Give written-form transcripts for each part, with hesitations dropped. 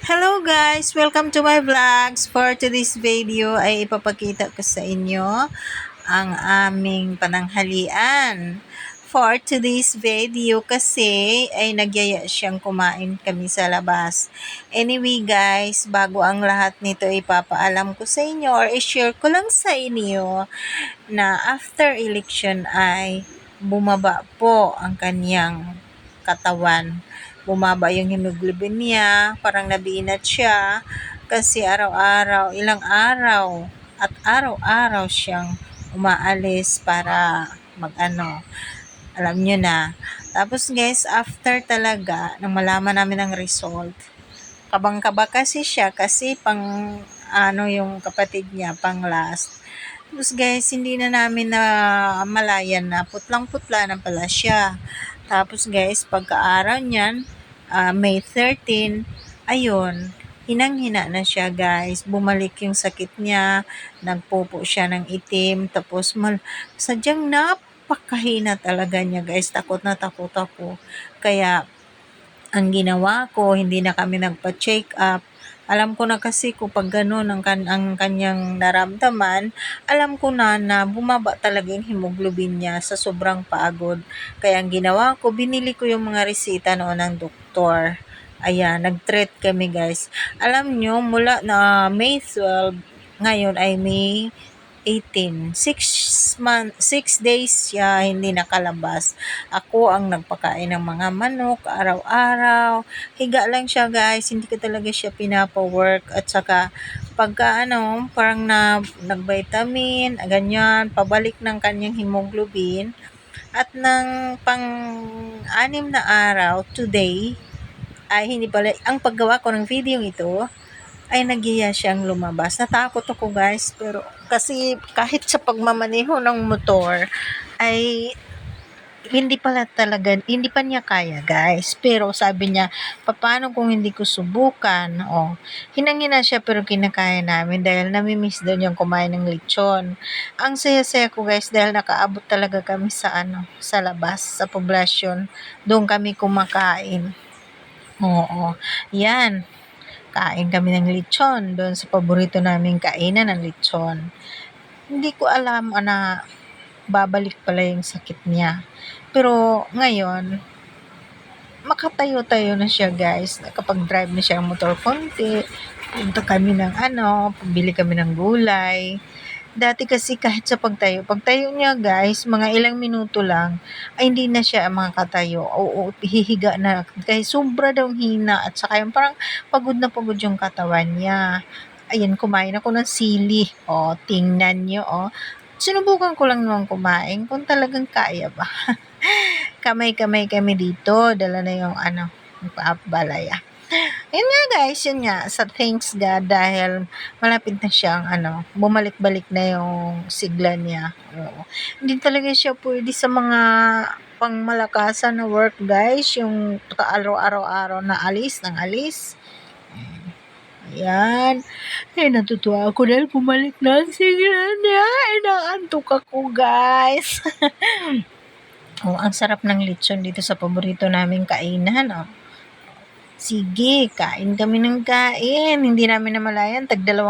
Hello guys! Welcome to my vlogs. For today's video ay ipapakita ko sa inyo ang aming pananghalian. For today's video kasi ay nagyaya siyang kumain kami sa labas. Anyway guys, bago ang lahat nito ipapaalam ko sa inyo or i-share ko lang sa inyo na after election ay bumaba po ang kanyang katawan. Bumaba yung hemoglobin niya, parang nabinat siya kasi araw-araw, ilang araw at araw-araw siyang umaalis para alam nyo na. Tapos guys, after talaga, nang malaman namin ang result, kabang-kaba kasi siya kasi yung kapatid niya, pang last. Tapos guys, hindi na namin na malayan na putlang-putla na pala siya. Tapos guys, pagka-araw niyan, May 13, ayun, hinang-hina na siya guys. Bumalik yung sakit niya, nagpupo siya ng itim, tapos sadyang napakahina talaga niya guys. Takot na takot ako. Kaya, ang ginawa ko, hindi na kami nagpa-check up. Alam ko na kasi kung pag ganun ang kanyang naramdaman, alam ko na bumaba talaga yung hemoglobin niya sa sobrang pagod. Kaya ang ginawa ko, binili ko yung mga resita noon ng doktor. Ayan, nag-treat kami guys. Alam nyo, mula na May 12, ngayon ay May 18. 6 days siya hindi nakalabas. Ako ang nagpakain ng mga manok araw-araw. Higa lang siya guys, hindi ko talaga siya pinapa-work at saka pagka parang nag-vitamin, ganyan, pabalik ng kanyang hemoglobin at ng pang-anim na araw, today, ay hindi pala, ang paggawa ko ng video ito, ay nagyaya siyang lumabas. Natakot ako guys, pero kasi kahit sa pagmamaneho ng motor, ay hindi pa niya kaya guys. Pero sabi niya, paano kung hindi ko subukan? Hinang-hina siya pero kinakaya namin dahil namimiss daw niyang kumain ng lechon. Ang saya-saya ko guys dahil nakaabot talaga kami sa labas, sa poblasyon. Doon kami kumakain. Oo, yan. Kain kami ng lechon doon sa paborito naming kainan ng lechon. Hindi ko alam na babalik pala yung sakit niya. Pero ngayon, makatayo-tayo na siya guys. Nakapag-drive na siya ng motor konti. Punta kami ng pabili kami ng gulay. Dati kasi kahit sa pagtayo niya guys, mga ilang minuto lang, ay hindi na siya makatayo. Oo, hihiga na. Kaya sobra daw hina at saka yung parang pagod na pagod yung katawan niya. Ayan, kumain ako ng sili. Tingnan nyo. Sinubukan ko lang naman kumain kung talagang kaya ba. Kamay-kamay kami dito. Dala na yung balaya. Yun nga guys, yun nga, sa thanks God dahil malapit na siyang bumalik-balik na yung sigla niya. Oo. Hindi talaga siya pwede sa mga pangmalakasan na work guys, yung araw-araw na alis. Ayan. Natutuwa ako dahil bumalik na ang sigla niya. Inaantok ako guys. Ang sarap ng lechon dito sa paborito naming kainan. Sige, kain kami ng kain. Hindi namin namalayan, tag-2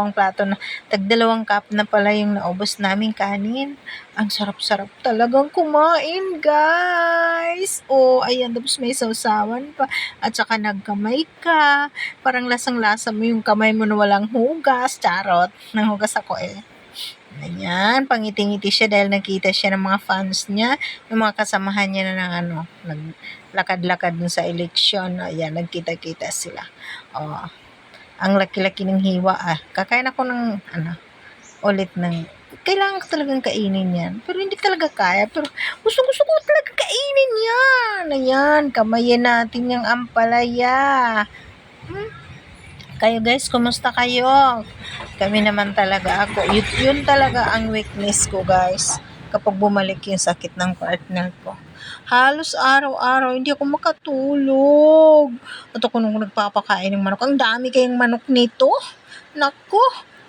cup na pala yung naubos naming kanin. Ang sarap-sarap talagang kumain, guys. Ayan, tapos may sausawan pa. At saka nagkamay ka. Parang lasang-lasa mo yung kamay mo na walang hugas. Charot. Nanghugas ako Ayan, pangiti-ngiti siya dahil nakita siya ng mga fans niya, ng mga kasamahan niya na naglakad-lakad dun sa eleksyon. Ayan, nagkita-kita sila. Ang laki-laki ng hiwa Kakain ako ng ulit ng kailangan ko talagang kainin yan. Pero hindi talaga kaya. Pero gusto ko talaga kainin yan. Ayan, kamayin natin yung ampalaya. Kayo guys, kumusta kayo? Kami naman talaga yun talaga ang weakness ko guys. Kapag bumalik yung sakit ng partner ko. Halos araw-araw, hindi ako makatulog. At ako nung nagpapakain ng manok. Ang dami kayong manok nito. Nako,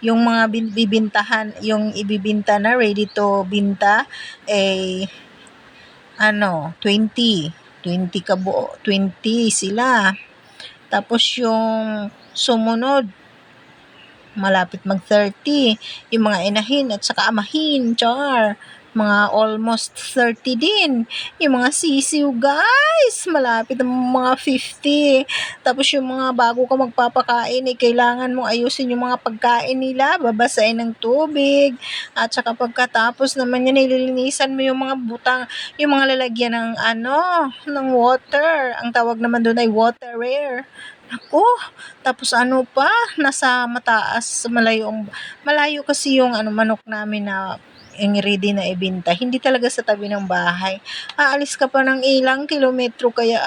yung mga bibintahan, yung ibibinta na, ready to binta, 20 sila. Tapos yung sumunod, malapit mag-30. Yung mga inahin at saka amahin, mga almost 30 din. Yung mga sisiw, guys, malapit ang mga 50. Tapos yung mga bago ka magpapakain, kailangan mong ayusin yung mga pagkain nila, babasain ng tubig. At saka pagkatapos naman yan, nililinisan mo yung mga butang, yung mga lalagyan ng water. Ang tawag naman doon ay waterer. Ako, tapos nasa mataas, malayo kasi yung manok namin na yung ready na ibenta. Hindi talaga sa tabi ng bahay. Aalis ka pa ng ilang kilometro kaya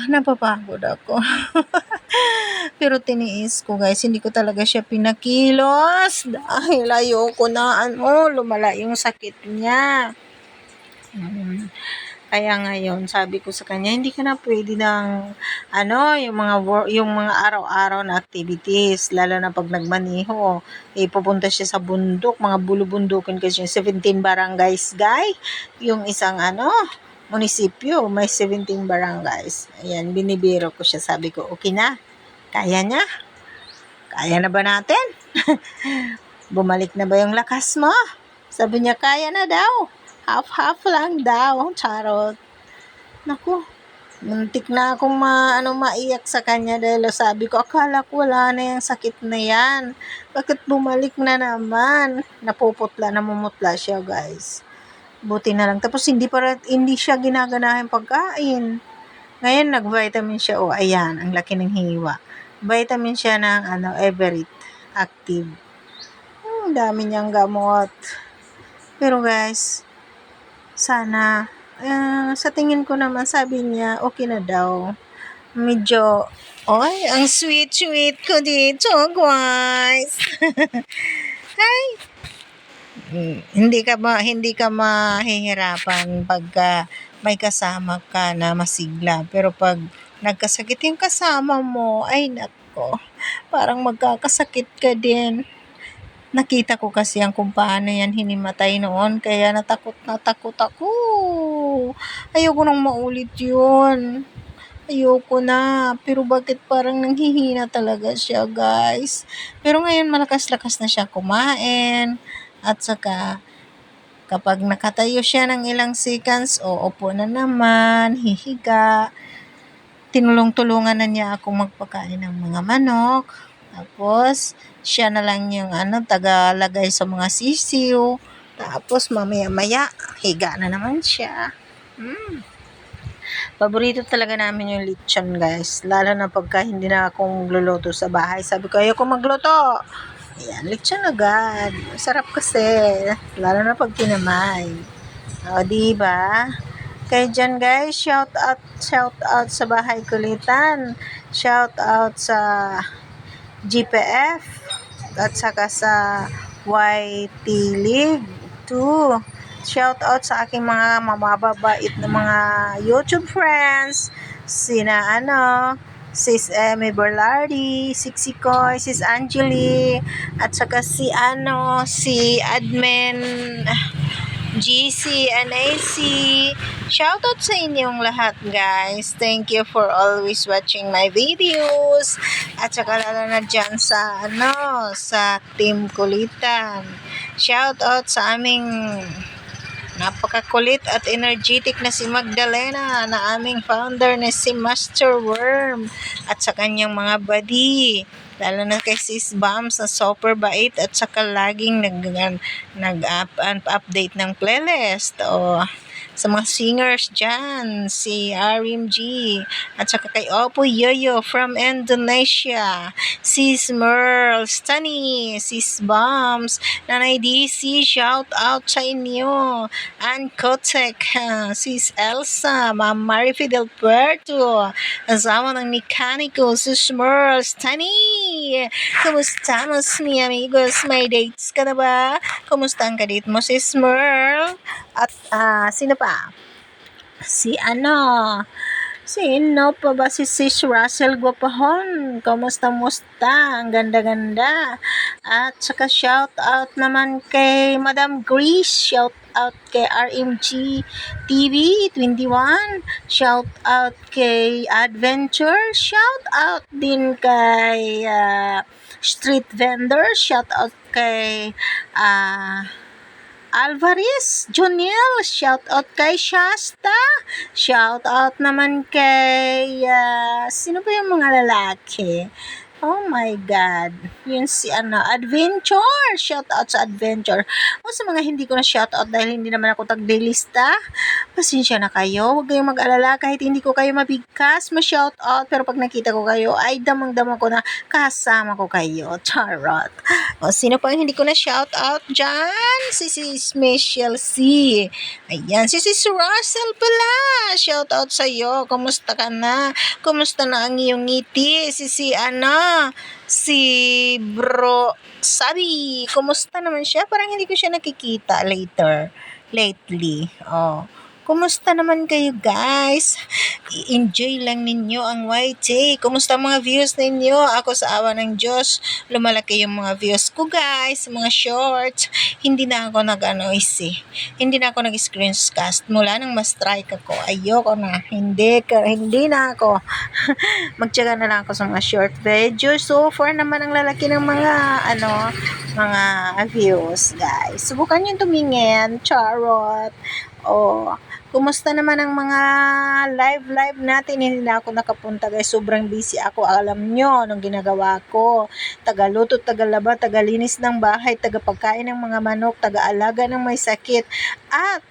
napapagod ako. Pero tiniis ko, guys, hindi ko talaga siya pinakilos dahil ayoko na lumala yung sakit niya. Kaya ngayon, sabi ko sa kanya, hindi ka na pwede ng yung mga araw-araw na activities, lalo na pag nagmaniho. Pupunta siya sa bundok, mga bulubundukin kasi 17 barangays, yung isang munisipyo, may 17 barangays. Ayan, binibiro ko siya, sabi ko, okay na? Kaya niya? Kaya na ba natin? Bumalik na ba yung lakas mo? Sabi niya, kaya na daw. Half-half lang daw. Charot. Naku, muntik na akong maiyak sa kanya dahil sabi ko, akala ko wala na yung sakit na yan. Bakit bumalik na naman? Namumutla siya, guys. Buti na lang. Tapos hindi siya ginaganahan pagkain. Ngayon, nag-vitamin siya. Ayan, ang laki ng hiwa. Vitamin siya ng Everett Active. Ang dami niyang gamot. Pero guys, sana, sa tingin ko naman, sabi niya, okay na daw. Medyo, ang sweet ko dito, guys. Ay, hindi ka mahihirapan pagka may kasama ka na masigla. Pero pag nagkasakit yung kasama mo, ay nako, parang magkakasakit ka din. Nakita ko kasi kung paano yan hinimatay noon, kaya natakot ako. Ayoko nang maulit yun. Ayoko na. Pero bakit parang nanghihina talaga siya, guys? Pero ngayon malakas-lakas na siya kumain. At saka, kapag nakatayo siya ng ilang seconds, upo na naman, hihiga. Tinulong-tulungan na niya akong magpakain ng mga manok. Tapos, siya na lang yung tagalagay sa mga sisiw. Tapos, mamaya-maya, higa na naman siya. Paborito talaga namin yung lechon, guys. Lalo na pagka hindi na akong luluto sa bahay. Sabi ko, ayoko magluto. Ayan, lechon agad. Sarap kasi. Lalo na pag kinamay. Diba? Kaya dyan, guys, shout out sa Bahay Kulitan. Shout out sa GPF at saka sa YT League 2. Shout out sa aking mga mababait na mga YouTube friends. Sina Sis Emmy Berlardi, Sixi Koy, Sis Angeli, at saka si Admin GC and AC. Shoutout sa inyong lahat, guys. Thank you for always watching my videos. At saka lalo na dyan sa sa Team Kulitan. Shoutout sa aming napakakulit at energetic na si Magdalena, na aming founder na si Master Worm, at sa kanyang mga buddy, lalo na kay Sis Bams na super bait at saka laging nag-update ng playlist. Sa mga singers dyan, si RMG, at saka kay Oppo Yoyo from Indonesia, Sis Merl, Stani, Sis Bombs, Nanay DC, shout out sa inyo, Ann Kotek, Sis Elsa, Ma'am Marifie Del Puerto, asawa ng mekaniko, Sis Merl, Stani. Kumusta mo mi amigos? May dates ka na ba? Kumusta ang kadate mo, Sis Merl? At sino pa? Sino pa ba si Sis Russell Guapahon? Kamusta? Ang ganda-ganda. At saka shout out naman kay Madam Grace. Shout out kay RMG TV 21. Shout out kay Adventure. Shout out din kay Street Vendor. Shout out kay Alvarez, Joniel, shout out kay Shasta, shout out naman kay, sino ba yung mga lalaki? Oh my God. Yun si Adventure. Shout out sa Adventure. O sa mga hindi ko na shout out dahil hindi naman ako tag-lista, pasensya na kayo. Huwag kayong mag-alala kahit hindi ko kayo mabigkas ma-shout out. Pero pag nakita ko kayo, ay damang-dama ko na kasama ko kayo. Charot. O sino pa yung hindi ko na shout out dyan? Si Michelle C. Ayan. Si Russell pala. Shout out sa'yo. Kumusta ka na? Kumusta na ang iyong ngiti? Si Bro Sabi, kumusta naman siya? Parang hindi ko siya nakikita lately. Oh. Kumusta naman kayo guys? I-enjoy lang ninyo ang YT. Kumusta mga views ninyo? Ako sa awa ng Diyos, lumalaki yung mga views ko guys, mga shorts. Hindi na ako Hindi na ako nag-screencast mula nang ma-strike ako. Ayoko na. Hindi na ako. Magtiyaga na lang ako sa mga short video. So far naman ang lalaki ng mga views guys. Subukan nyo tumingin. Charot. Kumusta naman ang mga live natin? Hindi na ako nakapunta guys. Sobrang busy ako. Alam nyo, anong ginagawa ko. Tagaluto, tagalaba, tagalinis ng bahay, tagapagkain ng mga manok, tagaalaga ng may sakit. At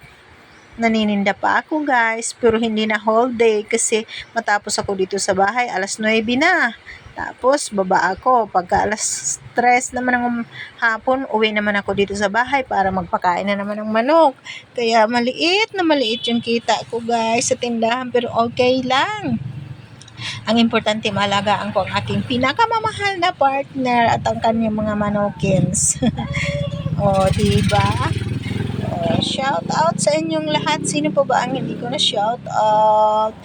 nanininda pa ako guys. Pero hindi na whole day kasi matapos ako dito sa bahay. Alas 9 na. Tapos, baba ako. Pagka alas 3 naman ng hapon, uwi naman ako dito sa bahay para magpakain na naman ng manok. Kaya maliit na maliit yung kita ko guys sa tindahan. Pero okay lang. Ang importante, maalagaan ko ang aking pinakamamahal na partner at ang kanyang mga manokins. Diba? Shout out sa inyong lahat. Sino pa ba ang hindi ko na shout out?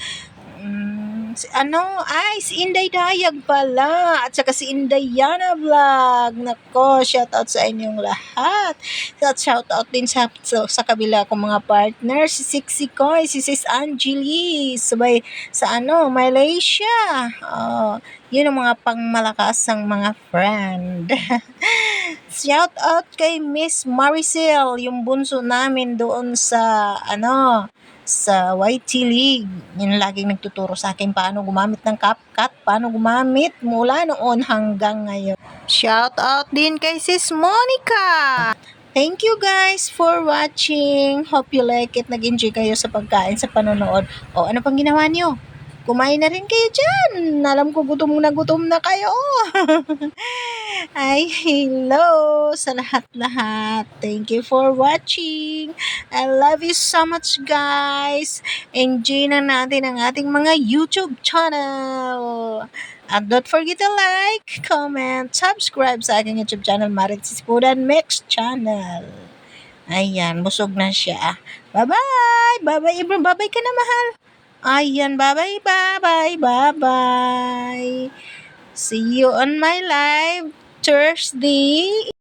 Si Inday Dayag pala. At saka si Inday Yana Vlog. Nako, shout out sa inyong lahat. Shout out din sa kabila kong mga partner. Si Sixy Koy, si Sis Angeli. Sabay sa Malaysia. Yun ang mga pangmalakasang mga friend. Shout out kay Miss Maricel, yung bunso namin doon sa sa YT League. Yun laging nagtuturo sa akin paano gumamit ng CapCut, paano gumamit mula noon hanggang ngayon. Shout out din kay Sis Monica. Thank you guys for watching. Hope you like it. Nag-enjoy kayo sa pagkain, sa panonood. Ano pang ginawa niyo? Kumain na rin kayo dyan. Alam ko gutom na kayo. Ay, hello sa lahat-lahat. Thank you for watching. I love you so much, guys. Enjoy na natin ang ating mga YouTube channel. And don't forget to like, comment, subscribe sa aking YouTube channel, Marites Pudan Mix Channel. Ayan, busog na siya. Bye-bye! Bye-bye, Ibro. Bye-bye ka na, mahal. Ayan, bye-bye. See you on my live Thursday.